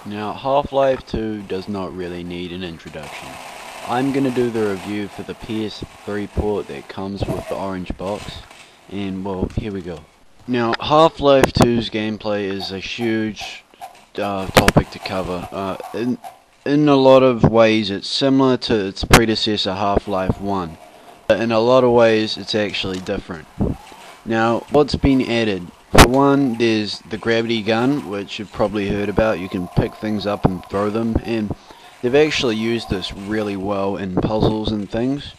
Now, Half-Life 2 does not really need an introduction. I'm going to do the review for the PS3 port that comes with the orange box, and well, here we go. Now, Half-Life 2's gameplay is a huge topic to cover. In a lot of ways, it's similar to its predecessor Half-Life 1, but in a lot of ways, it's actually different. Now, what's been added? For one, there's the gravity gun, which you've probably heard about. You can pick things up and throw them, and they've actually used this really well in puzzles and things.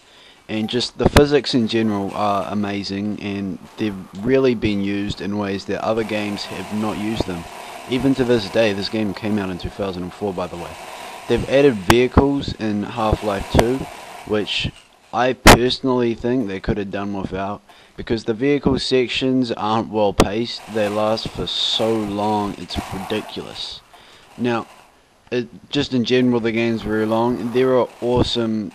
And just the physics in general are amazing, and they've really been used in ways that other games have not used them. Even to this day, this game came out in 2004, by the way. They've added vehicles in Half-Life 2, which I personally think they could have done without, because the vehicle sections aren't well paced. They last for so long, it's ridiculous. Now, just in general, the game's very long, and there are awesome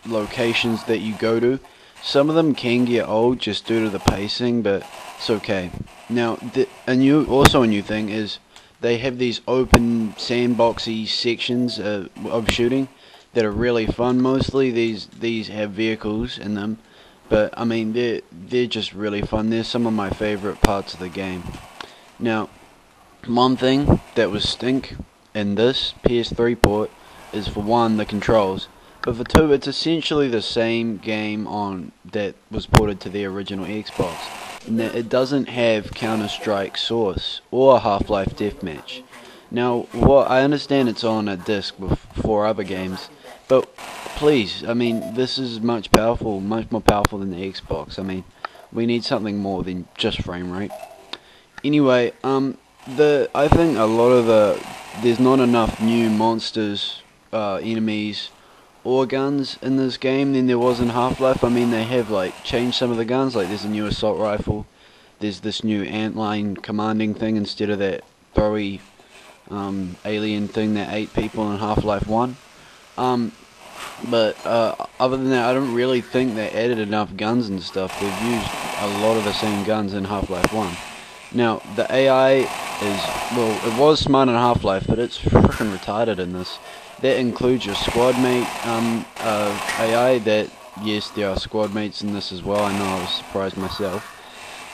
locations that you go to. Some of them can get old just due to the pacing, but it's okay. Now, a new thing is they have these open sandboxy sections of shooting that are really fun. Mostly these have vehicles in them, but I mean they're just really fun. They're some of my favorite parts of the game. Now, one thing that was stink in this PS3 port is, for one, the controls, but for two, it's essentially the same game on that was ported to the original Xbox. And that it doesn't have Counter-Strike Source or Half-Life Deathmatch. Now, what I understand, it's on a disc for other games, but please, I mean, this is much more powerful than the Xbox. I mean, we need something more than just frame rate. Anyway, I think a lot of there's not enough new monsters, enemies, or guns in this game than there was in Half-Life. I mean, they have changed some of the guns. Like, there's a new assault rifle. There's this new antline commanding thing instead of that throwy alien thing that ate people in Half-Life 1. But other than that, I don't really think they added enough guns and stuff. They've used a lot of the same guns in Half-Life 1. Now, the AI is, well, it was smart in Half-Life, but it's freaking retarded in this. That includes your squad mate AI. That, yes, there are squad mates in this as well. I know, I was surprised myself.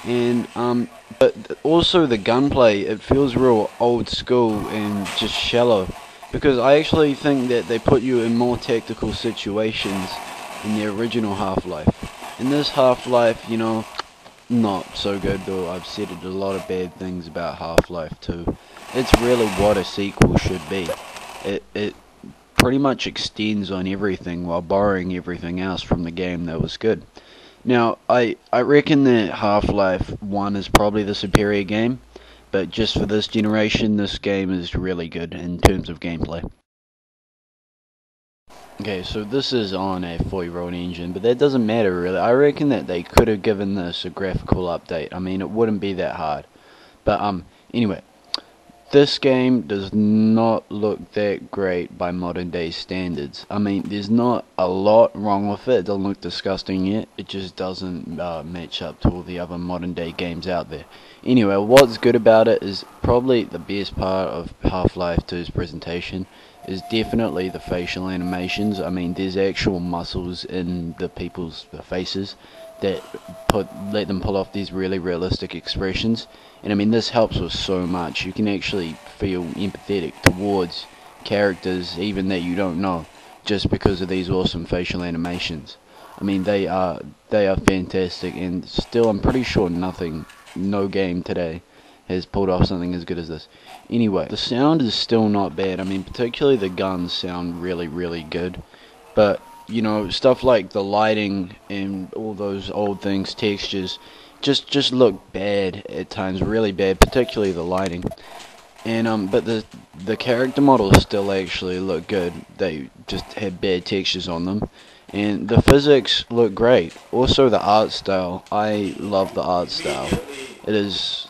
And but also the gunplay, it feels real old school and just shallow, because I actually think that they put you in more tactical situations in the original Half-Life. In this Half-Life, not so good, though. I've said a lot of bad things about Half-Life 2. It's really what a sequel should be. It pretty much extends on everything while borrowing everything else from the game that was good. Now, I reckon that Half-Life 1 is probably the superior game, but just for this generation, this game is really good in terms of gameplay. Okay, so this is on a 4-year-old engine, but that doesn't matter really. I reckon that they could have given this a graphical update. I mean, it wouldn't be that hard. But anyway, this game does not look that great by modern day standards. I mean, there's not a lot wrong with it. It doesn't look disgusting yet. It just doesn't match up to all the other modern day games out there. Anyway, what's good about it is probably the best part of Half-Life 2's presentation is definitely the facial animations. I mean, there's actual muscles in the people's faces that let them pull off these really realistic expressions. And I mean, this helps with so much. You can actually feel empathetic towards characters even that you don't know, just because of these awesome facial animations. I mean, they are fantastic, and still I'm pretty sure no game today has pulled off something as good as this. Anyway, the sound is still not bad. I mean, particularly the guns sound really, really good. But, stuff like the lighting and all those old things, textures, just look bad at times, really bad, particularly the lighting. And but the character models still actually look good. They just have bad textures on them. And the physics look great. Also the art style. I love the art style. It's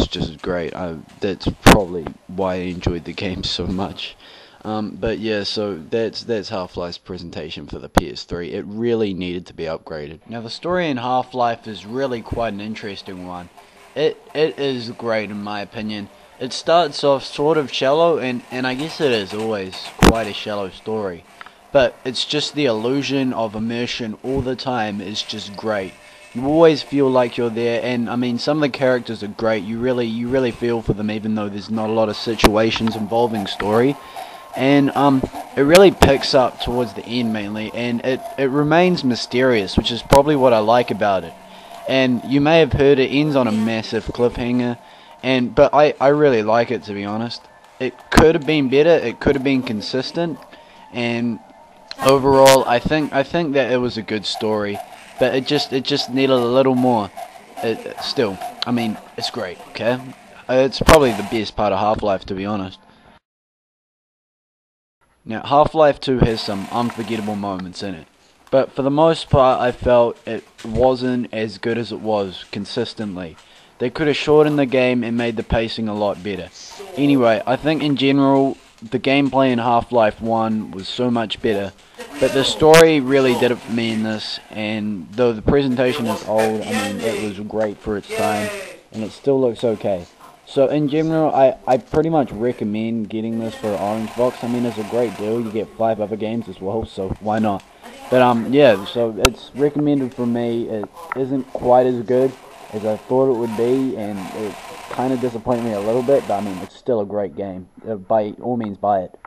just great. That's probably why I enjoyed the game so much. But yeah, so that's Half-Life's presentation for the PS3. It really needed to be upgraded. Now the story in Half-Life is really quite an interesting one. It is great in my opinion. It starts off sort of shallow, and I guess it is always quite a shallow story. But it's just the illusion of immersion all the time is just great. You always feel like you're there, and I mean, some of the characters are great. You really feel for them, even though there's not a lot of situations involving story. And it really picks up towards the end mainly, and it remains mysterious, which is probably what I like about it. And you may have heard it ends on a massive cliffhanger, but I really like it, to be honest. It could have been better, it could have been consistent, and overall I think that it was a good story, but it just needed a little more. Still, I mean, it's great, okay? It's probably the best part of Half-Life, to be honest. Now, Half-Life 2 has some unforgettable moments in it, but for the most part, I felt it wasn't as good as it was consistently. They could have shortened the game and made the pacing a lot better. Anyway, I think in general, the gameplay in Half-Life 1 was so much better, but the story really did it for me in this, and though the presentation is old, I mean, it was great for its time, and it still looks okay. So in general, I pretty much recommend getting this for Orange Box. I mean, it's a great deal. You get 5 other games as well, so why not? But yeah, so it's recommended for me. It isn't quite as good as I thought it would be, and it kind of disappointed me a little bit, but I mean, it's still a great game. By all means, buy it.